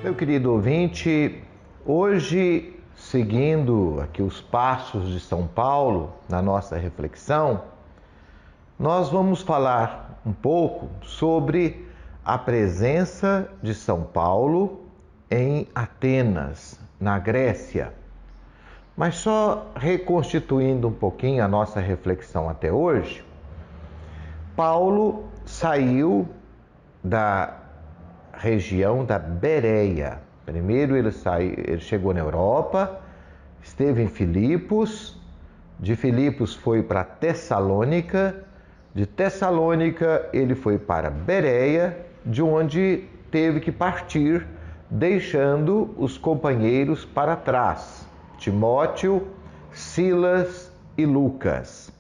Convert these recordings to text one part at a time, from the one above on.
Meu querido ouvinte, hoje, seguindo aqui os passos de São Paulo na nossa reflexão, nós vamos falar um pouco sobre a presença de São Paulo em Atenas, na Grécia. Mas só reconstituindo um pouquinho a nossa reflexão até hoje, Paulo saiu da região da Bereia. Primeiro ele chegou na Europa, esteve em Filipos, de Filipos foi para Tessalônica, de Tessalônica ele foi para Bereia, de onde teve que partir, deixando os companheiros para trás, Timóteo, Silas e Lucas.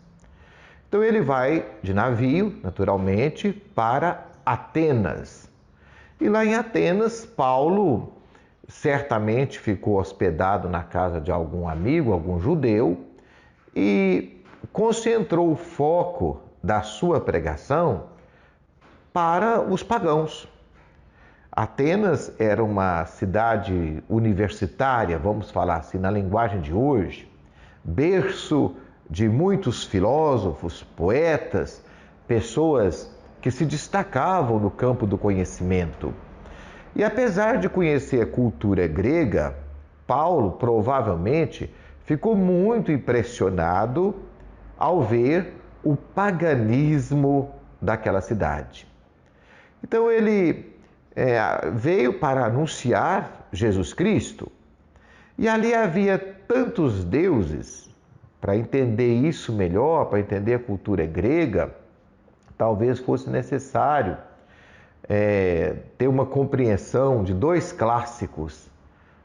Então ele vai de navio, naturalmente, para Atenas. E lá em Atenas, Paulo certamente ficou hospedado na casa de algum amigo, algum judeu, e concentrou o foco da sua pregação para os pagãos. Atenas era uma cidade universitária, vamos falar assim, na linguagem de hoje, berço de muitos filósofos, poetas, pessoas que se destacavam no campo do conhecimento. E apesar de conhecer a cultura grega, Paulo provavelmente ficou muito impressionado ao ver o paganismo daquela cidade. Então ele veio para anunciar Jesus Cristo, e ali havia tantos deuses. Para entender isso melhor, para entender a cultura grega, talvez fosse necessário ter uma compreensão de dois clássicos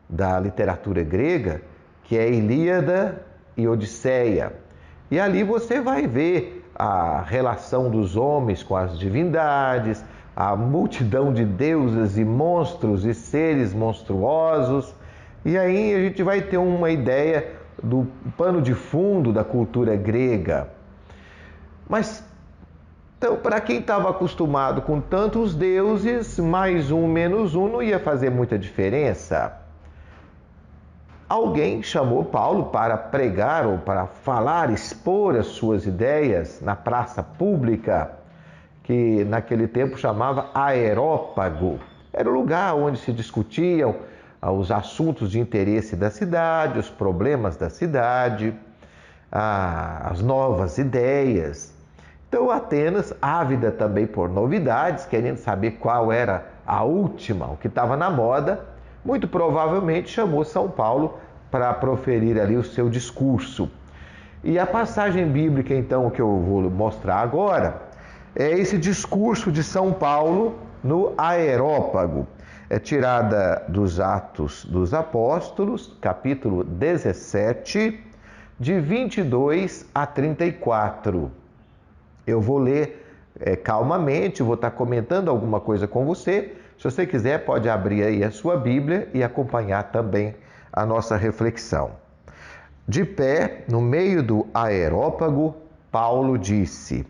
da literatura grega, que é a Ilíada e Odisseia. E ali você vai ver a relação dos homens com as divindades, a multidão de deuses e monstros e seres monstruosos. E aí a gente vai ter uma ideia do pano de fundo da cultura grega. Mas, então, para quem estava acostumado com tantos deuses, mais um, menos um, não ia fazer muita diferença. Alguém chamou Paulo para pregar ou para falar, expor as suas ideias na praça pública, que naquele tempo chamava Aerópago. Era o lugar onde se discutiam os assuntos de interesse da cidade, os problemas da cidade, as novas ideias. Então Atenas, ávida também por novidades, querendo saber qual era a última, o que estava na moda, muito provavelmente chamou São Paulo para proferir ali o seu discurso. E a passagem bíblica, então, que eu vou mostrar agora, é esse discurso de São Paulo no Aerópago. É tirada dos Atos dos Apóstolos, capítulo 17, de 22 a 34. Eu vou ler calmamente, vou estar comentando alguma coisa com você. Se você quiser, pode abrir aí a sua Bíblia e acompanhar também a nossa reflexão. De pé, no meio do Aerópago, Paulo disse: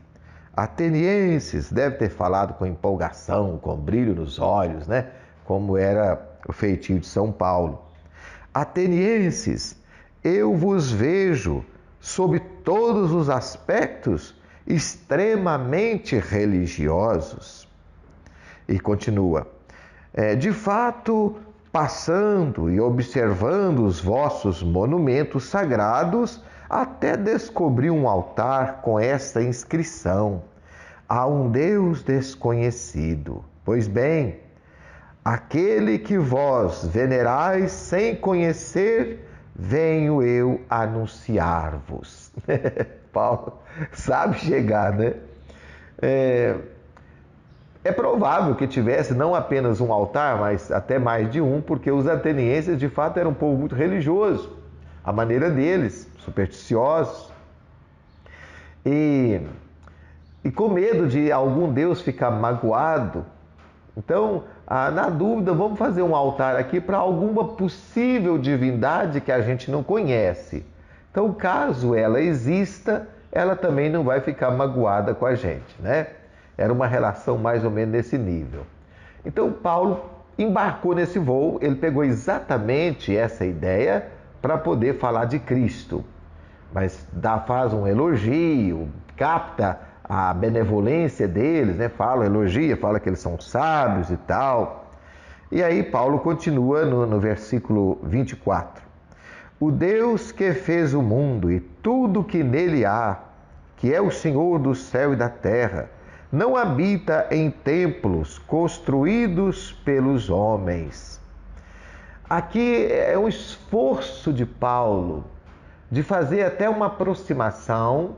Atenienses, deve ter falado com empolgação, com brilho nos olhos, né? Como era o feitio de São Paulo. Atenienses, eu vos vejo, sob todos os aspectos, extremamente religiosos. E continua: de fato, passando e observando os vossos monumentos sagrados, até descobri um altar com esta inscrição: a um Deus desconhecido. Pois bem, aquele que vós venerais sem conhecer, venho eu anunciar-vos. Paulo sabe chegar, né? É provável que tivesse não apenas um altar, mas até mais de um, porque os atenienses de fato eram um povo muito religioso, a maneira deles, supersticiosos. E com medo de algum deus ficar magoado, então, na dúvida, vamos fazer um altar aqui para alguma possível divindade que a gente não conhece. Então, caso ela exista, ela também não vai ficar magoada com a gente, né? Era uma relação mais ou menos nesse nível. Então, Paulo embarcou nesse voo, ele pegou exatamente essa ideia para poder falar de Cristo. Mas faz um elogio, capta a benevolência deles, né? Elogia, fala que eles são sábios e tal. E aí Paulo continua no versículo 24. O Deus que fez o mundo e tudo que nele há, que é o Senhor do céu e da terra, não habita em templos construídos pelos homens. Aqui é um esforço de Paulo de fazer até uma aproximação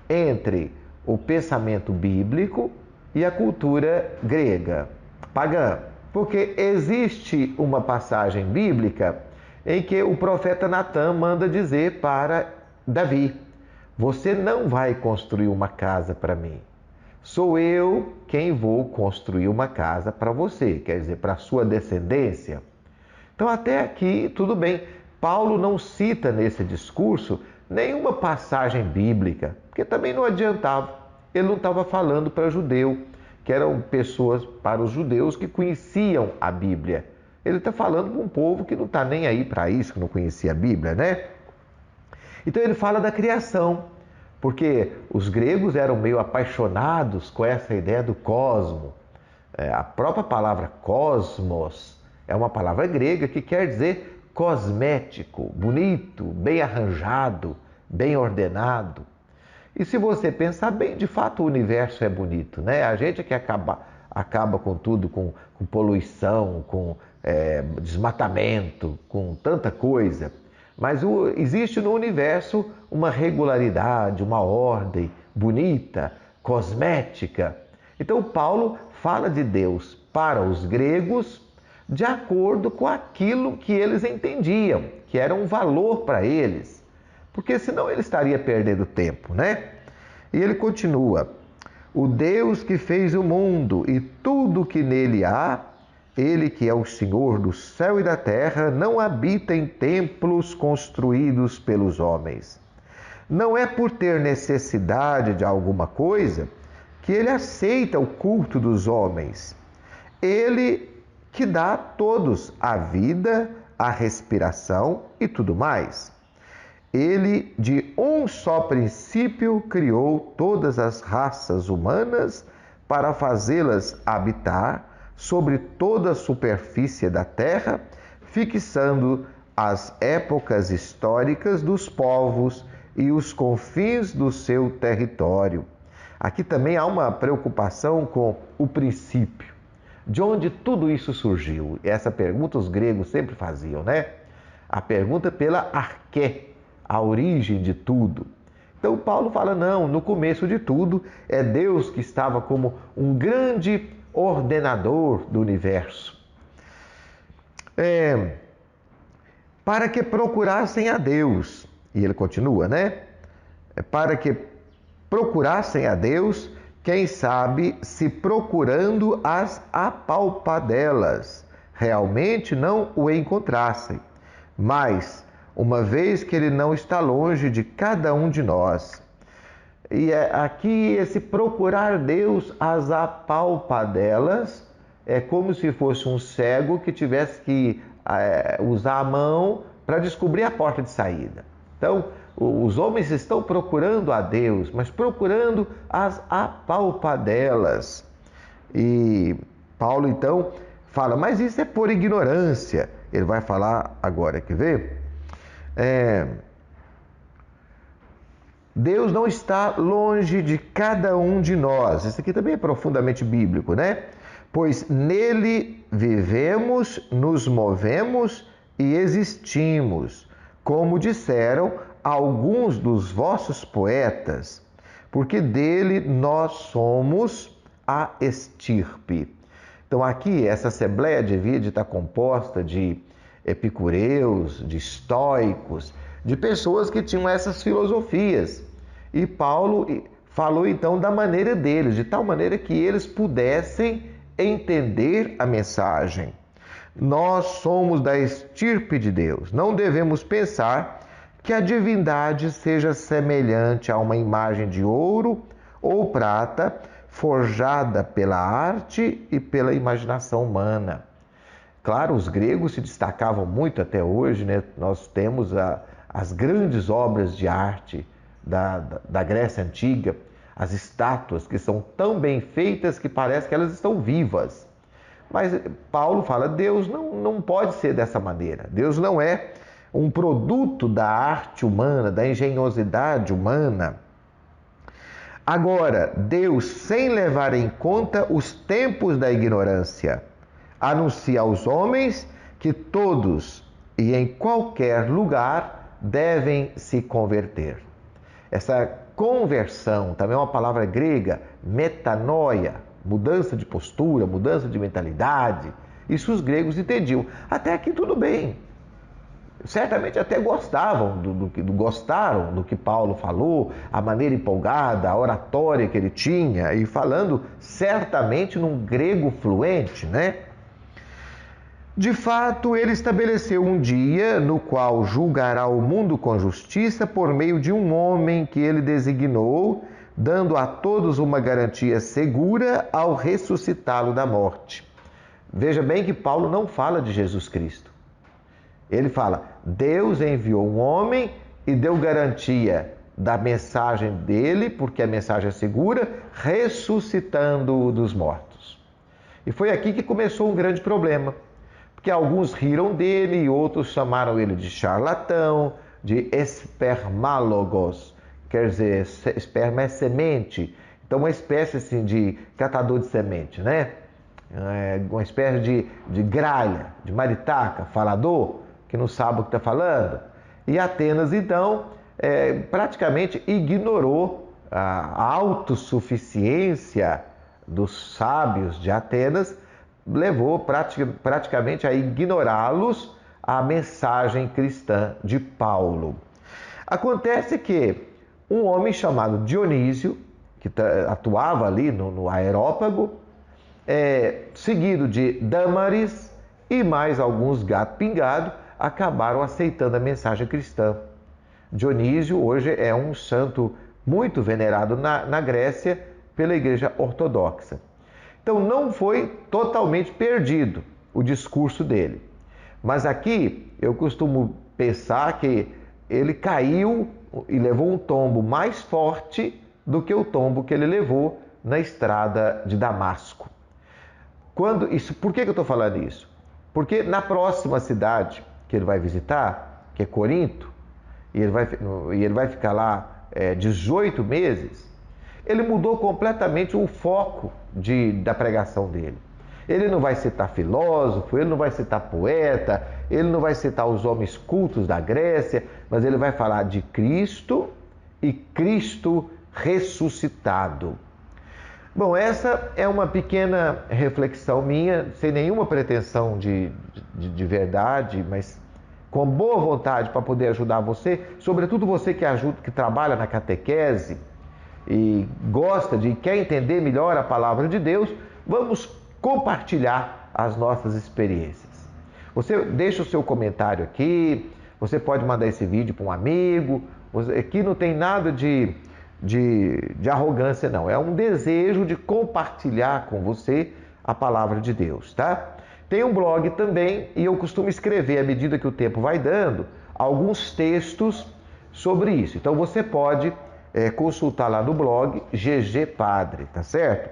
entre o pensamento bíblico e a cultura grega, pagã. Porque existe uma passagem bíblica em que o profeta Natã manda dizer para Davi: você não vai construir uma casa para mim. Sou eu quem vou construir uma casa para você, quer dizer, para a sua descendência. Então até aqui tudo bem. Paulo não cita nesse discurso nenhuma passagem bíblica, porque também não adiantava. Ele não estava falando para judeu, que eram pessoas, para os judeus que conheciam a Bíblia. Ele está falando para um povo que não está nem aí para isso, que não conhecia a Bíblia, né? Então ele fala da criação, porque os gregos eram meio apaixonados com essa ideia do cosmo. A própria palavra cosmos é uma palavra grega que quer dizer cosmético, bonito, bem arranjado, bem ordenado. E se você pensar bem, de fato o universo é bonito, né? A gente é que acaba com tudo, com poluição, com desmatamento, com tanta coisa. Mas existe no universo uma regularidade, uma ordem bonita, cosmética. Então Paulo fala de Deus para os gregos de acordo com aquilo que eles entendiam, que era um valor para eles. Porque senão ele estaria perdendo tempo, né? E ele continua: o Deus que fez o mundo e tudo que nele há, ele que é o Senhor do céu e da terra, não habita em templos construídos pelos homens. Não é por ter necessidade de alguma coisa que ele aceita o culto dos homens. Ele que dá a todos a vida, a respiração e tudo mais. Ele, de um só princípio, criou todas as raças humanas para fazê-las habitar sobre toda a superfície da terra, fixando as épocas históricas dos povos e os confins do seu território. Aqui também há uma preocupação com o princípio. De onde tudo isso surgiu? Essa pergunta os gregos sempre faziam, né? A pergunta pela arqué, a origem de tudo. Então Paulo fala, não, no começo de tudo é Deus que estava como um grande ordenador do universo. Para que procurassem a Deus, e ele continua, né? Para que procurassem a Deus, quem sabe se procurando as apalpadelas, realmente não o encontrassem. Mas, uma vez que ele não está longe de cada um de nós. E aqui esse procurar Deus às apalpadelas é como se fosse um cego que tivesse que usar a mão para descobrir a porta de saída. Então, os homens estão procurando a Deus, mas procurando as apalpadelas. E Paulo então fala, mas isso é por ignorância. Ele vai falar agora, quer ver? Deus não está longe de cada um de nós. Isso aqui também é profundamente bíblico, né? Pois nele vivemos, nos movemos e existimos, como disseram alguns dos vossos poetas, porque dele nós somos a estirpe. Então aqui essa assembleia devia de estar composta de epicureus, de estoicos, de pessoas que tinham essas filosofias. E Paulo falou então da maneira deles, de tal maneira que eles pudessem entender a mensagem. Nós somos da estirpe de Deus. Não devemos pensar que a divindade seja semelhante a uma imagem de ouro ou prata forjada pela arte e pela imaginação humana. Claro, os gregos se destacavam muito até hoje, né? Nós temos as grandes obras de arte da Grécia Antiga, as estátuas que são tão bem feitas que parece que elas estão vivas. Mas Paulo fala, Deus não pode ser dessa maneira. Deus não é um produto da arte humana, da engenhosidade humana. Agora, Deus, sem levar em conta os tempos da ignorância, anuncia aos homens que todos e em qualquer lugar devem se converter. Essa conversão também é uma palavra grega, metanoia, mudança de postura, mudança de mentalidade. Isso os gregos entendiam. Até aqui tudo bem. Certamente até gostaram do que Paulo falou, a maneira empolgada, a oratória que ele tinha, e falando certamente num grego fluente, né? De fato, ele estabeleceu um dia no qual julgará o mundo com justiça por meio de um homem que ele designou, dando a todos uma garantia segura ao ressuscitá-lo da morte. Veja bem que Paulo não fala de Jesus Cristo. Ele fala, Deus enviou um homem e deu garantia da mensagem dele, porque a mensagem é segura, ressuscitando-o dos mortos. E foi aqui que começou um grande problema. Porque alguns riram dele e outros chamaram ele de charlatão, de espermálogos, quer dizer, esperma é semente, então uma espécie assim de catador de semente, né? Uma espécie de gralha, de maritaca, falador, que não sabe o que está falando. E Atenas, então, praticamente ignorou a autossuficiência dos sábios de Atenas, levou praticamente a ignorá-los a mensagem cristã de Paulo. Acontece que um homem chamado Dionísio, que atuava ali no Areópago, seguido de Dâmaris e mais alguns gato pingado, acabaram aceitando a mensagem cristã. Dionísio hoje é um santo muito venerado na Grécia pela Igreja Ortodoxa. Então não foi totalmente perdido o discurso dele. Mas aqui eu costumo pensar que ele caiu e levou um tombo mais forte do que o tombo que ele levou na estrada de Damasco. Por que eu estou falando isso? Porque na próxima cidade que ele vai visitar, que é Corinto, e ele vai ficar lá 18 meses, ele mudou completamente o foco da pregação dele. Ele não vai citar filósofo, ele não vai citar poeta, ele não vai citar os homens cultos da Grécia, mas ele vai falar de Cristo e Cristo ressuscitado. Bom, essa é uma pequena reflexão minha, sem nenhuma pretensão de verdade, mas com boa vontade para poder ajudar você, sobretudo você que trabalha na catequese, e quer entender melhor a palavra de Deus, vamos compartilhar as nossas experiências. Você deixa o seu comentário aqui, você pode mandar esse vídeo para um amigo, aqui não tem nada de arrogância não, é um desejo de compartilhar com você a palavra de Deus, tá? Tem um blog também e eu costumo escrever, à medida que o tempo vai dando, alguns textos sobre isso. Então você pode consultar lá no blog GG Padre, tá certo?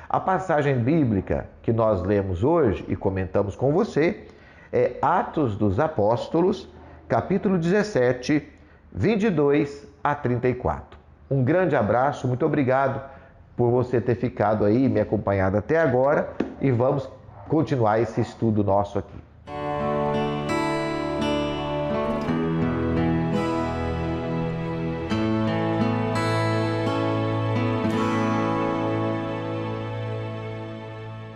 A passagem bíblica que nós lemos hoje e comentamos com você é Atos dos Apóstolos, capítulo 17, 22 a 34. Um grande abraço, muito obrigado por você ter ficado aí, me acompanhado até agora, e vamos continuar esse estudo nosso aqui.